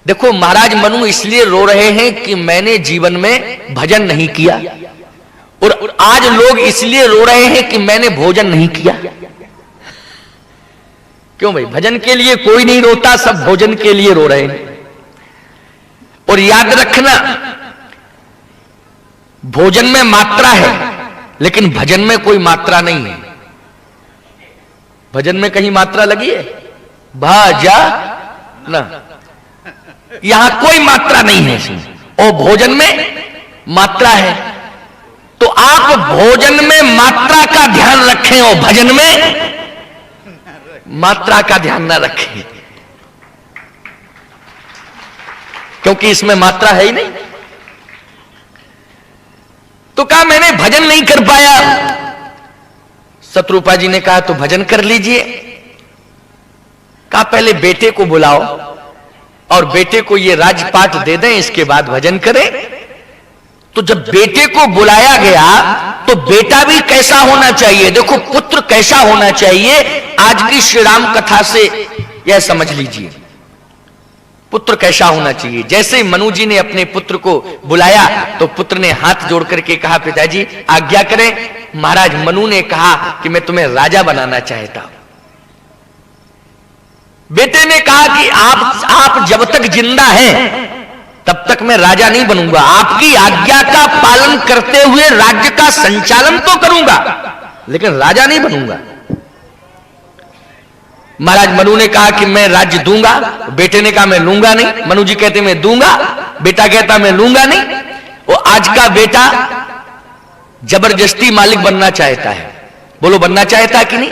देखो महाराज मनु इसलिए रो रहे हैं कि मैंने जीवन में भजन नहीं किया, और आज लोग इसलिए रो रहे हैं कि मैंने भोजन नहीं किया। क्यों भाई? भजन के लिए कोई नहीं रोता, सब भोजन के लिए रो रहे हैं। और याद रखना, भोजन में मात्रा है लेकिन भजन में कोई मात्रा नहीं है। भजन में कहीं मात्रा लगी है? भाजा ना, यहां कोई मात्रा नहीं है इसमें, और भोजन में मात्रा है। तो आप भोजन में मात्रा का ध्यान रखें और भजन में मात्रा का ध्यान ना रखें, क्योंकि इसमें मात्रा है ही नहीं। तो कहा मैंने भजन नहीं कर पाया। शत्रुपा जी ने कहा तो भजन कर लीजिए। कहा पहले बेटे को बुलाओ और बेटे को ये राजपाट दे दें, इसके बाद भजन करें। तो जब बेटे को बुलाया गया तो बेटा भी कैसा होना चाहिए? देखो पुत्र कैसा होना चाहिए, आज की श्री राम कथा से यह समझ लीजिए। पुत्र कैसा होना चाहिए? जैसे मनु जी ने अपने पुत्र को बुलाया तो पुत्र ने हाथ जोड़ करके कहा पिताजी आज्ञा करें। महाराज मनु ने कहा कि मैं तुम्हें राजा बनाना चाहता हूं। बेटे ने कहा कि आप जब तक जिंदा हैं तब तक मैं राजा नहीं बनूंगा, आपकी आज्ञा का पालन करते हुए राज्य का संचालन तो करूंगा लेकिन राजा नहीं बनूंगा। महाराज मनु ने कहा कि मैं राज्य दूंगा, बेटे ने कहा मैं लूंगा नहीं। मनु जी कहते मैं दूंगा, बेटा कहता मैं लूंगा नहीं। वो आज का बेटा जबरदस्ती मालिक बनना चाहता है। बोलो बनना चाहता है कि नहीं?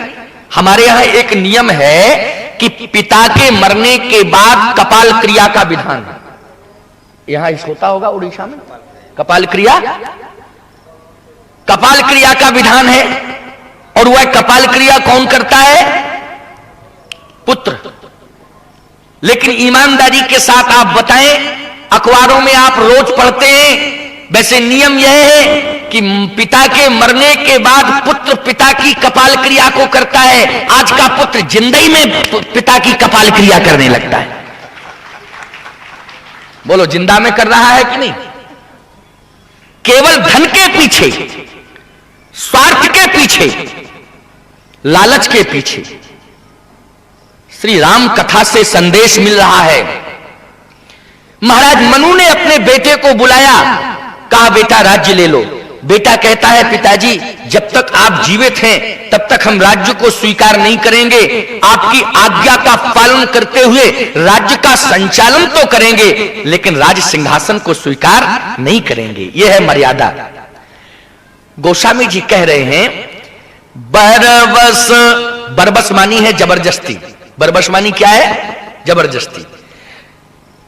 हमारे यहां एक नियम है कि पिता के मरने के बाद कपाल क्रिया का विधान है। यहां इस होता होगा उड़ीसा में कपाल क्रिया का विधान है। और वह कपाल क्रिया कौन करता है? पुत्र। लेकिन ईमानदारी के साथ आप बताएं, अखबारों में आप रोज पढ़ते हैं, वैसे नियम यह है कि पिता के मरने के बाद पुत्र पिता की कपाल क्रिया को करता है। आज का पुत्र जिंदगी में पिता की कपाल क्रिया करने लगता है। बोलो जिंदा में कर रहा है कि नहीं? केवल धन के पीछे, स्वार्थ के पीछे, लालच के पीछे। श्री राम कथा से संदेश मिल रहा है। महाराज मनु ने अपने बेटे को बुलाया, कहा बेटा राज्य ले लो। बेटा कहता है पिताजी जब तक आप जीवित हैं तब तक हम राज्य को स्वीकार नहीं करेंगे, आपकी आज्ञा का पालन करते हुए राज्य का संचालन तो करेंगे लेकिन राज सिंहासन को स्वीकार नहीं करेंगे। यह है मर्यादा। गोस्वामी जी कह रहे हैं बरबस, बरबस मानी है जबरदस्ती। बरबस मानी क्या है? जबरदस्ती।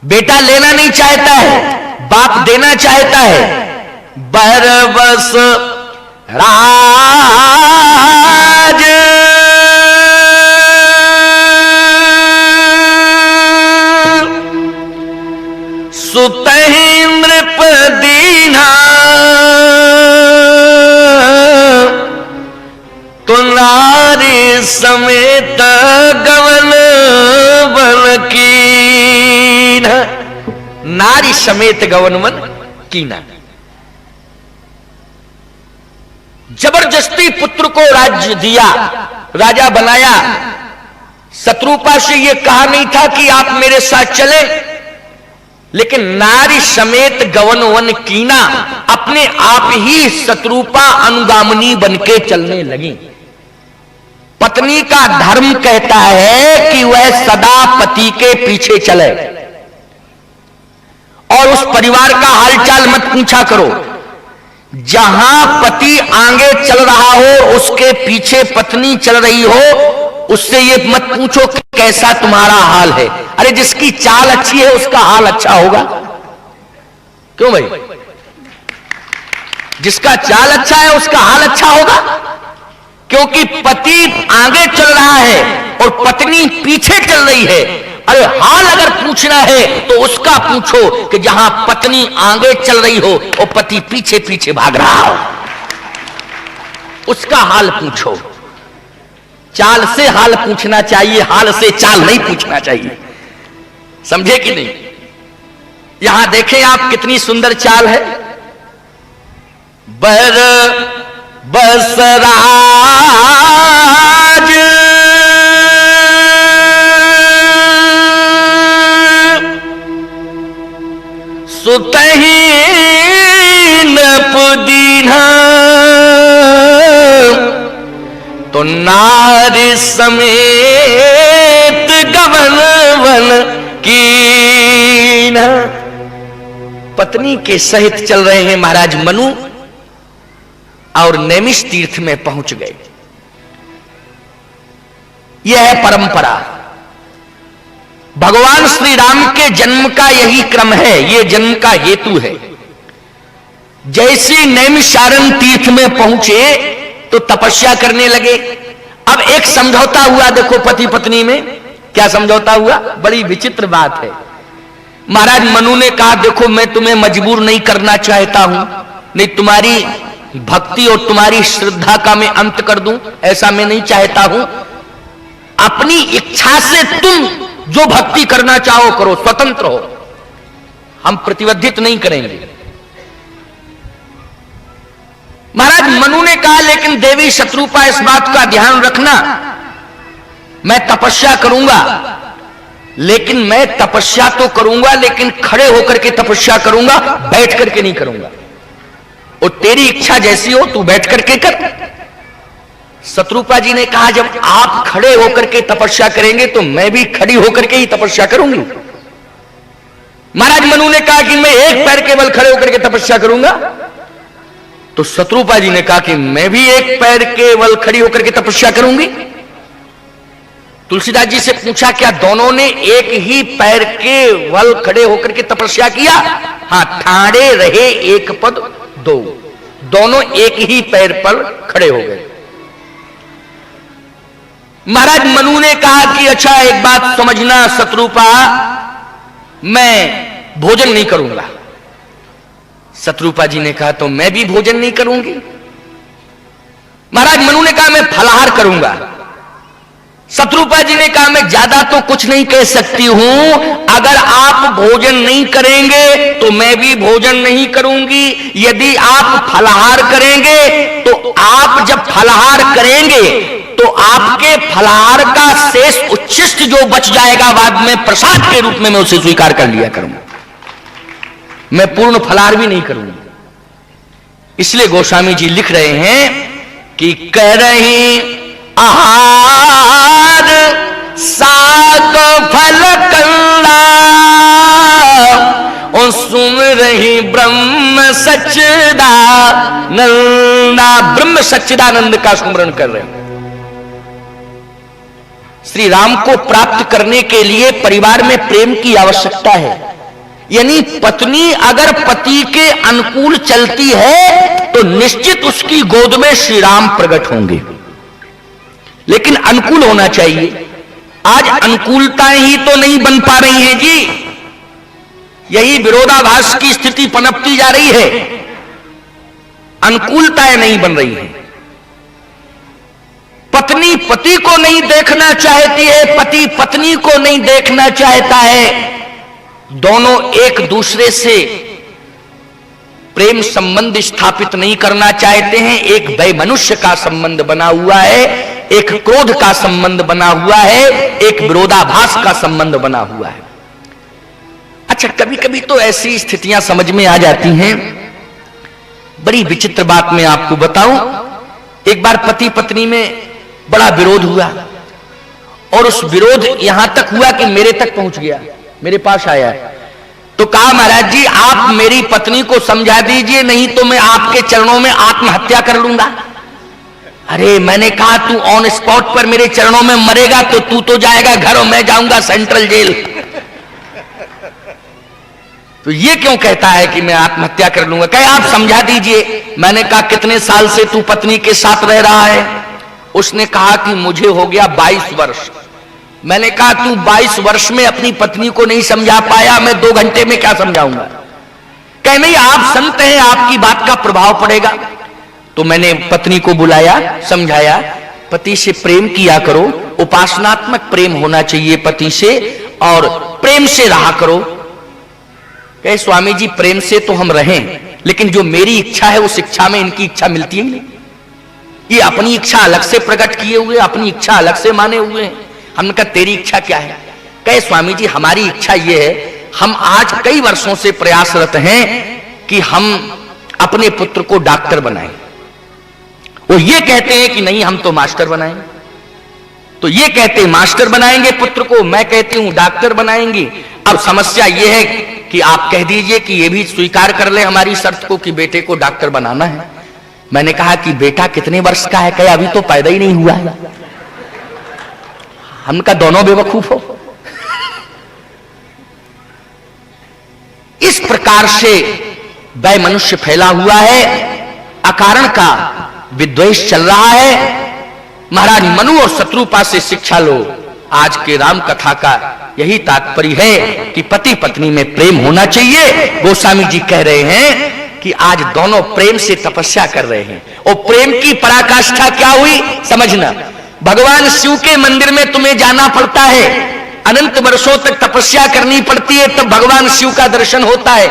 बेटा लेना नहीं चाहता है, बाप देना चाहता है। बरबस राज सुतेन्द्र पदीना तो नारी समेत गवन बन कीन। नारी समेत गवन मन कीना। जबरदस्ती पुत्र को राज्य दिया, राजा बनाया। शत्रुपा से यह कहा नहीं था कि आप मेरे साथ चले, लेकिन नारी समेत गवन वन कीना, अपने आप ही शत्रुपा अनुगामिनी बनके चलने लगी। पत्नी का धर्म कहता है कि वह सदा पति के पीछे चले और उस परिवार का हालचाल मत पूछा करो। जहां पति आगे चल रहा हो उसके पीछे पत्नी चल रही हो, उससे ये मत पूछो कि कैसा तुम्हारा हाल है। अरे जिसकी चाल अच्छी है उसका हाल अच्छा होगा। क्यों भाई? जिसका चाल अच्छा है उसका हाल अच्छा होगा, क्योंकि पति आगे चल रहा है और पत्नी पीछे चल रही है। अरे हाल अगर पूछना है तो उसका पूछो कि जहां पत्नी आगे चल रही हो और पति पीछे पीछे भाग रहा हो, उसका हाल पूछो। चाल से हाल पूछना चाहिए, हाल से चाल नहीं पूछना चाहिए। समझे कि नहीं? यहां देखें आप, कितनी सुंदर चाल है। बर बसराज सुतहीन पुदीना तो नारी समेत गवन वन की पत्नी के सहित चल रहे हैं महाराज मनु और नैमिष तीर्थ में पहुंच गए। यह है परंपरा। भगवान श्री राम के जन्म का यही क्रम है, यह जन्म का हेतु है। जैसे नैमिषारण्य तीर्थ में पहुंचे तो तपस्या करने लगे। अब एक समझौता हुआ, देखो पति पत्नी में क्या समझौता हुआ, बड़ी विचित्र बात है। महाराज मनु ने कहा देखो मैं तुम्हें मजबूर नहीं करना चाहता हूं, नहीं तुम्हारी भक्ति और तुम्हारी श्रद्धा का मैं अंत कर दूं, ऐसा मैं नहीं चाहता हूं। अपनी इच्छा से तुम जो भक्ति करना चाहो करो, स्वतंत्र हो, हम प्रतिबंधित नहीं करेंगे। महाराज मनु ने कहा लेकिन देवी शत्रुपा इस बात का ध्यान रखना, मैं तपस्या करूंगा, लेकिन मैं तपस्या तो करूंगा लेकिन खड़े होकर के तपस्या करूंगा, बैठ करके नहीं करूंगा। और तेरी इच्छा जैसी हो तू बैठ करके कर। शत्रुपा जी ने कहा जब आप खड़े होकर के तपस्या करेंगे तो मैं भी खड़ी होकर के ही तपस्या करूंगी। महाराज मनु ने कहा कि मैं एक पैर केवल खड़े होकर के तपस्या करूंगा, तो शत्रुपा जी ने कहा कि मैं भी एक पैर केवल खड़ी होकर के तपस्या करूंगी। तुलसीदास जी से पूछा क्या दोनों ने एक ही पैर केवल खड़े होकर के तपस्या किया? हाँ, ठाड़े रहे एक पद दो, दोनों एक ही पैर पर खड़े हो गए। महाराज मनु ने कहा कि अच्छा एक बात समझना शत्रुपा, मैं भोजन नहीं करूंगा। शत्रुपा जी ने कहा तो मैं भी भोजन नहीं करूंगी। महाराज मनु ने कहा मैं फलाहार करूंगा। शत्रुपा जी ने कहा मैं ज्यादा तो कुछ नहीं कह सकती हूं, अगर आप भोजन नहीं करेंगे तो मैं भी भोजन नहीं करूंगी। यदि आप फलाहार करेंगे तो आप जब फलाहार करेंगे तो आपके फलाहार का शेष उच्छिष्ट जो बच जाएगा बाद में प्रसाद के रूप में मैं उसे स्वीकार कर लिया करूंगा, मैं पूर्ण फलाहार भी नहीं करूंगा। इसलिए गोस्वामी जी लिख रहे हैं कि कह रही आहार साग फल कंदा और सुन रही ब्रह्म सच्चिदानंदा, ब्रह्म सच्चिदानंद का स्मरण कर रहे हैं। श्री राम को प्राप्त करने के लिए परिवार में प्रेम की आवश्यकता है। यानी पत्नी अगर पति के अनुकूल चलती है तो निश्चित उसकी गोद में श्री राम प्रकट होंगे, लेकिन अनुकूल होना चाहिए। आज अनुकूलताएं ही तो नहीं बन पा रही हैं जी, यही विरोधाभास की स्थिति पनपती जा रही है, अनुकूलताएं नहीं बन रही हैं। पत्नी पति को नहीं देखना चाहती है, पति पत्नी को नहीं देखना चाहता है, दोनों एक दूसरे से प्रेम संबंध स्थापित नहीं करना चाहते हैं। एक वैमनुष्य का संबंध बना हुआ है, एक क्रोध का संबंध बना हुआ है, एक विरोधाभास का संबंध बना हुआ है। अच्छा, कभी कभी तो ऐसी स्थितियां समझ में आ जाती हैं। बड़ी विचित्र बात मैं आपको बताऊं, एक बार पति पत्नी में बड़ा विरोध हुआ और उस विरोध यहां तक हुआ कि मेरे तक पहुंच गया, मेरे पास आया। तो कहा महाराज जी आप मेरी पत्नी को समझा दीजिए, नहीं तो मैं आपके चरणों में आत्महत्या कर लूंगा। अरे मैंने कहा तू ऑन स्पॉट पर मेरे चरणों में मरेगा तो तू तो जाएगा घर और मैं जाऊंगा सेंट्रल जेल। तो ये क्यों कहता है कि मैं आत्महत्या कर लूंगा? कहे आप समझा दीजिए। मैंने कहा कितने साल से तू पत्नी के साथ रह रहा है? उसने कहा कि मुझे हो गया 22 वर्ष। मैंने कहा तू 22 वर्ष में अपनी पत्नी को नहीं समझा पाया, मैं 2 घंटे में क्या समझाऊंगा? कहे नहीं आप संत हैं, आपकी बात का प्रभाव पड़ेगा। तो मैंने पत्नी को बुलाया, समझाया, पति से प्रेम किया करो, उपासनात्मक प्रेम होना चाहिए पति से, और प्रेम से रहा करो। कहे स्वामी जी प्रेम से तो हम रहें, लेकिन जो मेरी इच्छा है उस इच्छा में इनकी इच्छा मिलती है नहीं। ये अपनी इच्छा अलग से प्रकट किए हुए, अपनी इच्छा अलग से माने हुए हैं। हमने कहा तेरी इच्छा क्या है? कहे स्वामी जी हमारी इच्छा ये है, हम आज कई वर्षों से प्रयासरत हैं कि हम अपने पुत्र को डॉक्टर बनाएं। वो ये कहते हैं कि नहीं हम तो मास्टर बनाएंगे, तो ये कहते हैं मास्टर बनाएंगे पुत्र को, मैं कहती हूं डॉक्टर बनाएंगे। अब समस्या ये है कि आप कह दीजिए कि ये भी स्वीकार कर ले हमारी शर्त को कि बेटे को डॉक्टर बनाना है। मैंने कहा कि बेटा कितने वर्ष का है? कहे अभी तो पैदा ही नहीं हुआ है। हम का दोनों बेवकूफ हो। इस प्रकार से वह मनुष्य फैला हुआ है, अकारण का विद्वेष चल रहा है। महाराज मनु और शत्रुपा से शिक्षा लो। आज के राम कथा का यही तात्पर्य है कि पति पत्नी में प्रेम होना चाहिए। गोस्वामी जी कह रहे हैं कि आज दोनों प्रेम से तपस्या कर रहे हैं, और प्रेम की पराकाष्ठा क्या हुई समझना। भगवान शिव के मंदिर में तुम्हें जाना पड़ता है, अनंत वर्षों तक तपस्या करनी पड़ती है, तब भगवान शिव का दर्शन होता है,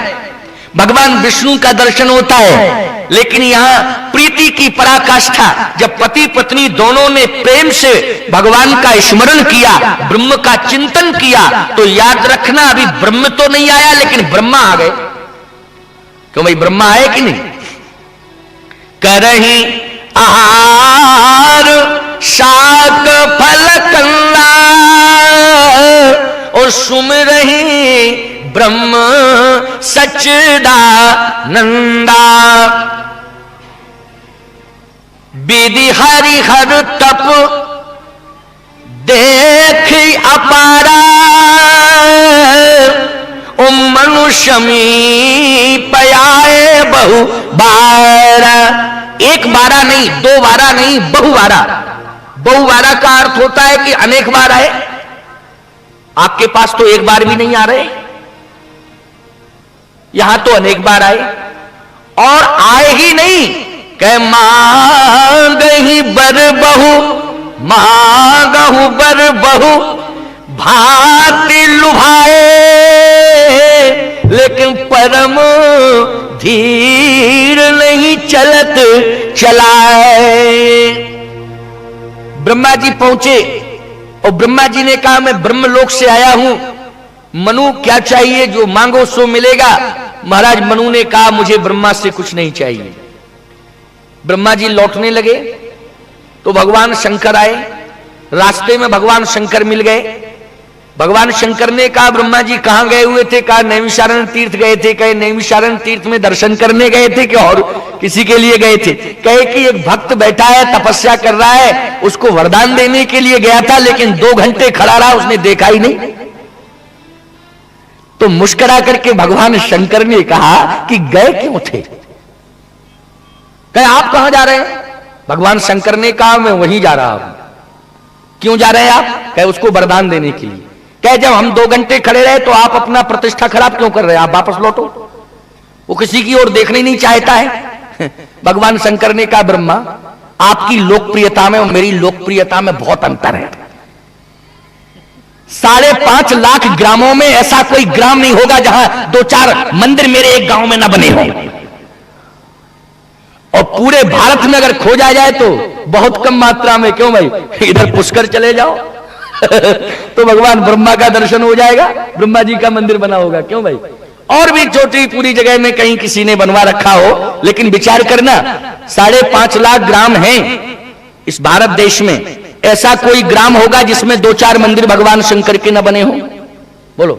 भगवान विष्णु का दर्शन होता है। लेकिन यहां प्रीति की पराकाष्ठा जब पति पत्नी दोनों ने प्रेम से भगवान का स्मरण किया, ब्रह्म का चिंतन किया, तो याद रखना अभी ब्रह्म तो नहीं आया लेकिन ब्रह्मा आ गए। क्यों भाई ब्रह्मा आए कि नहीं? करही आहार शाक फल कल्ला और सुमिरहि ब्रह्म सच्चिदानंदा। विधि हरि हर तप देख अपारा मनुष्य में पयाए बहु बारा। एक बारा नहीं, दो बारा नहीं, बहुबारा। बहुबारा का अर्थ होता है कि अनेक बार आए। आपके पास तो एक बार भी नहीं आ रहे, यहां तो अनेक बार आए, और आए ही नहीं कह मांगहि बर बहु, मांगहु बर बहु भांति लुभाए, लेकिन परम धीर नहीं चलत चलाए। ब्रह्मा जी पहुंचे और ब्रह्मा जी ने कहा मैं ब्रह्मलोक से आया हूं, मनु क्या चाहिए? जो मांगो सो मिलेगा। महाराज मनु ने कहा मुझे ब्रह्मा से कुछ नहीं चाहिए। ब्रह्मा जी लौटने लगे तो भगवान शंकर आए, रास्ते में भगवान शंकर मिल गए। भगवान शंकर ने कहा ब्रह्मा जी कहां गए हुए थे? कहा नैमिषारण्य तीर्थ गए थे। कहे नैमिषारण्य तीर्थ में दर्शन करने गए थे कि और किसी के लिए गए थे? कहे कि एक भक्त बैठा है तपस्या कर रहा है, उसको वरदान देने के लिए गया था, लेकिन 2 घंटे खड़ा रहा, उसने देखा ही नहीं। तो मुस्कुरा करके भगवान शंकर ने कहा कि गए क्यों थे? कहे आप कहां जा रहे हैं? भगवान शंकर ने कहा मैं वहीं जा रहा हूं। क्यों जा रहे हैं आप? कहे उसको वरदान देने के लिए। कहे जब हम 2 घंटे खड़े रहे तो आप अपना प्रतिष्ठा खराब क्यों कर रहे हैं? आप वापस लौटो। वो किसी की ओर देखना ही नहीं चाहता है। भगवान शंकर ने कहा ब्रह्मा आपकी लोकप्रियता में और मेरी लोकप्रियता में बहुत अंतर है। 5.5 लाख ग्रामों में ऐसा कोई ग्राम नहीं होगा जहां 2-4 मंदिर मेरे एक गांव में ना बने हों, और पूरे भारत में अगर खोजा जाए तो बहुत कम मात्रा में। क्यों भाई? इधर पुष्कर चले जाओ तो भगवान ब्रह्मा का दर्शन हो जाएगा, ब्रह्मा जी का मंदिर बना होगा। क्यों भाई? और भी छोटी पूरी जगह में कहीं किसी ने बनवा रखा हो, लेकिन विचार करना 5.5 लाख ग्राम हैं इस भारत देश में, ऐसा कोई ग्राम होगा जिसमें 2-4 मंदिर भगवान शंकर के न बने हो? बोलो।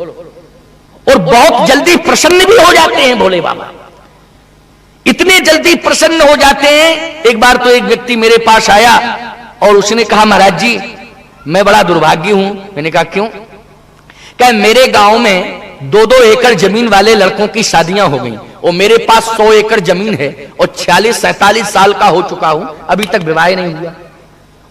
और बहुत जल्दी प्रसन्न भी हो जाते हैं भोले बाबा, इतने जल्दी प्रसन्न हो जाते हैं। एक बार तो एक व्यक्ति मेरे पास आया और उसने कहा महाराज जी मैं बड़ा दुर्भाग्य हूं। मैंने कहा क्यों? क्या मेरे गांव में 2-2 एकड़ जमीन वाले लड़कों की शादियां हो गई और मेरे पास 100 एकड़ जमीन है और 46-47 साल का हो चुका हूं, अभी तक विवाह नहीं हुआ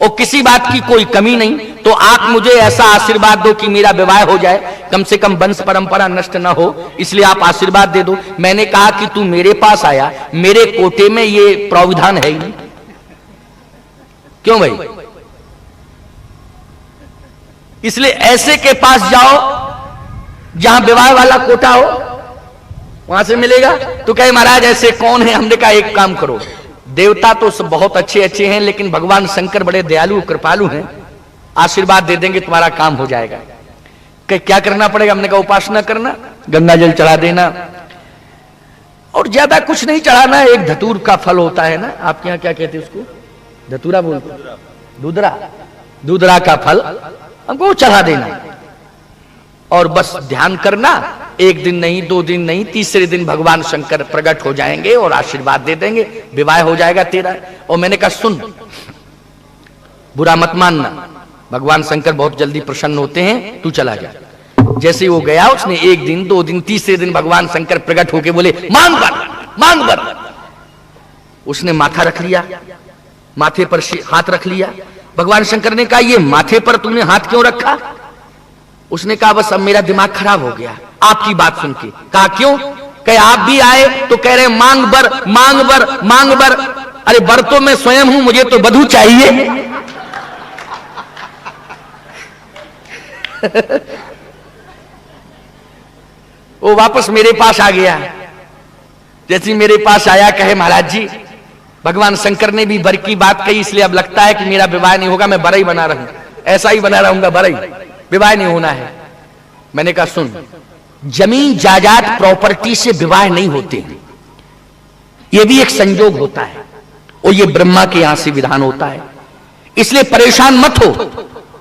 और किसी बात की कोई कमी नहीं। तो आप मुझे ऐसा आशीर्वाद दो कि मेरा विवाह हो जाए, कम से कम वंश परंपरा नष्ट ना हो, इसलिए आप आशीर्वाद दे दो। मैंने कहा कि तू मेरे पास आया, मेरे कोटे में ये प्रावधान है ही नहीं। क्यों भाई? इसलिए ऐसे के पास जाओ जहां विवाह वाला कोटा हो। वहां से मिलेगा। तो कहे महाराज ऐसे कौन है? हमने कहा एक काम करो, देवता तो सब बहुत अच्छे अच्छे हैं, लेकिन भगवान शंकर बड़े दयालु कृपालु हैं, आशीर्वाद दे देंगे, तुम्हारा काम हो जाएगा। क्या करना पड़ेगा? हमने कहा उपासना करना, गंगा जल चढ़ा देना, और ज्यादा कुछ नहीं चढ़ाना। एक धतूर का फल होता है ना, आपके यहाँ क्या कहते हैं उसको? धतूरा बोलते, दूधरा, दूधरा का फल हमको चढ़ा देना, और बस ध्यान करना। एक दिन नहीं, 2 दिन नहीं, तीसरे दिन भगवान शंकर प्रकट हो जाएंगे और आशीर्वाद दे देंगे, विवाह हो जाएगा तेरा। और मैंने कहा सुन, बुरा मत मानना, भगवान शंकर बहुत जल्दी प्रसन्न होते हैं, तू चला जा। जैसे वो गया, उसने 1 दिन, 2 दिन, तीसरे दिन भगवान शंकर प्रकट होके बोले मांग बर, मांग बर। उसने माथा रख लिया, माथे पर हाथ रख लिया। भगवान शंकर ने कहा ये माथे पर तुमने हाथ क्यों रखा? उसने कहा बस अब मेरा दिमाग खराब हो गया आपकी बात सुन के। कहा क्यों? कहे आप भी आए तो कह रहे मांग बर, मांग बर, मांग बर। अरे बर तो मैं स्वयं हूं, मुझे तो बधू चाहिए। वो वापस मेरे पास आ गया। जैसे मेरे पास आया, कहे महाराज जी भगवान शंकर ने भी बर की बात कही, इसलिए अब लगता है कि मेरा विवाह नहीं होगा, मैं बरई बना रहा हूं, ऐसा ही बना रहूंगा, बरई, विवाह नहीं होना है। मैंने कहा सुन, जमीन जायदाद प्रॉपर्टी से विवाह नहीं होते, यह भी एक संयोग होता है, और ये ब्रह्मा के यहां से विधान होता है, इसलिए परेशान मत हो।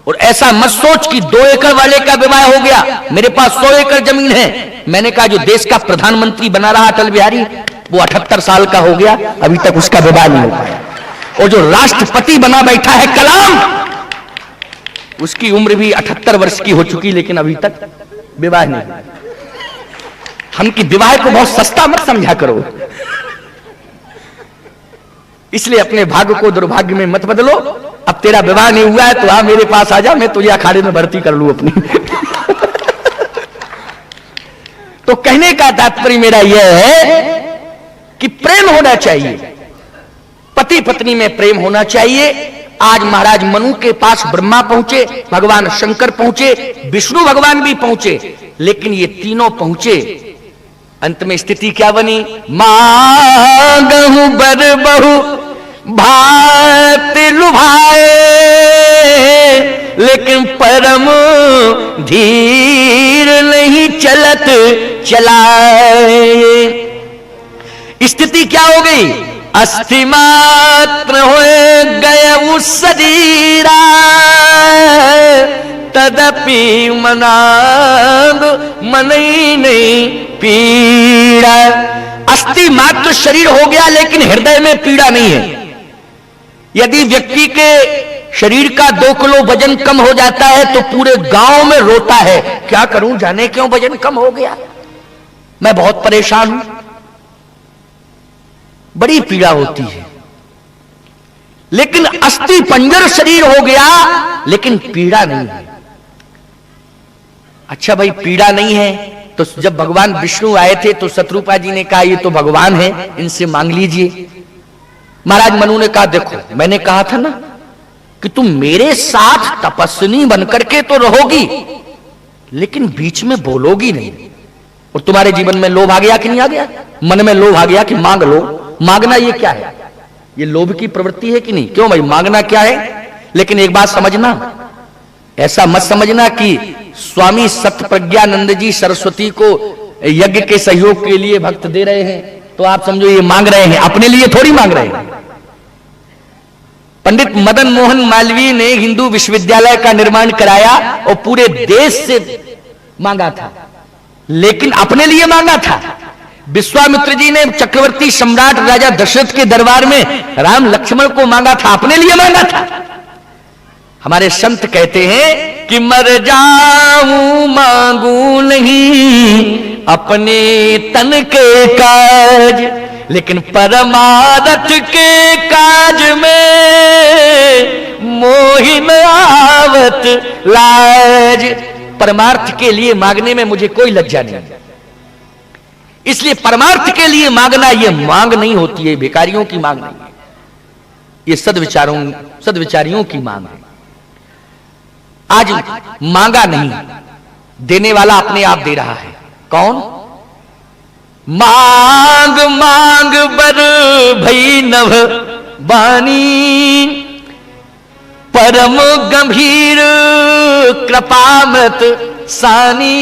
और ऐसा मत सोच कि 2 एकड़ वाले का विवाह हो गया, मेरे पास 100 एकड़ जमीन है। मैंने कहा जो देश का प्रधानमंत्री बना रहा अटल बिहारी, वो 78 साल का हो गया, अभी तक उसका विवाह नहीं हो पाया। और जो राष्ट्रपति बना बैठा है कलाम, उसकी उम्र भी 78 वर्ष की हो चुकी, लेकिन अभी तक विवाह नहीं। हम कि विवाह को बहुत सस्ता मत समझा करो, इसलिए अपने भाग्य को दुर्भाग्य में मत बदलो। अब तेरा विवाह नहीं हुआ है तो आ मेरे पास आ जा, मैं तुझे अखाड़े में भर्ती कर लूं अपनी। तो कहने का तात्पर्य मेरा यह है कि प्रेम होना चाहिए, पति पत्नी में प्रेम होना चाहिए। आज महाराज मनु के पास ब्रह्मा पहुंचे, भगवान शंकर पहुंचे, विष्णु भगवान भी पहुंचे, लेकिन ये तीनों पहुंचे, अंत में स्थिति क्या बनी? मांगहु बर बहु भात लुभाए, लेकिन परम धीर नहीं चलत चलाए। स्थिति क्या हो गई? अस्थि मात्र हो गए उस शरीरा, तदपि मनाग मनई नहीं पीड़ा। अस्थि मात्र शरीर हो गया, लेकिन हृदय में पीड़ा नहीं है। यदि व्यक्ति के शरीर का 2 किलो वजन कम हो जाता है तो पूरे गांव में रोता है, क्या करूं, जाने क्यों वजन कम हो गया, मैं बहुत परेशान हूं, बड़ी पीड़ा होती है। लेकिन अस्थि पंजर शरीर हो गया, लेकिन पीड़ा नहीं है। अच्छा भाई पीड़ा नहीं है, तो जब भगवान विष्णु आए थे तो शत्रुपा जी ने कहा ये तो भगवान है, इनसे मांग लीजिए। महाराज मनु ने कहा देखो मैंने कहा था ना कि तुम मेरे साथ तपस्विनी बनकर के तो रहोगी, लेकिन बीच में बोलोगी नहीं। और तुम्हारे जीवन में लोभ आ गया कि नहीं आ गया? मन में लोभ आ गया कि मांग लो। मांगना ये क्या है? ये लोभ की प्रवृत्ति है कि नहीं? क्यों भाई मांगना क्या है? लेकिन एक बात समझना, ऐसा मत समझना कि स्वामी सत्यप्रज्ञानंद जी सरस्वती को यज्ञ के सहयोग के लिए भक्त दे रहे हैं तो आप समझो ये मांग रहे हैं, अपने लिए थोड़ी मांग रहे हैं। पंडित मदन मोहन मालवीय ने हिंदू विश्वविद्यालय का निर्माण कराया और पूरे देश से मांगा था, लेकिन अपने लिए मांगा था। विश्वामित्र जी ने चक्रवर्ती सम्राट राजा दशरथ के दरबार में राम लक्ष्मण को मांगा था, अपने लिए मांगा था। हमारे संत कहते हैं कि मर जाऊं मांगू नहीं अपने तन के काज, लेकिन परमारथ के काज में मोहि न आवत लाज। परमार्थ के लिए मांगने में मुझे कोई लज्जा नहीं, इसलिए परमार्थ के लिए मांगना ये मांग नहीं होती है, भिखारियों की मांग नहीं है, ये सदविचारियों की मांग है। आज मांगा नहीं, देने वाला अपने आप दे रहा है। कौन? मांग मांग बर भई नभ बानी, परम गंभीर कृपामृत सानी।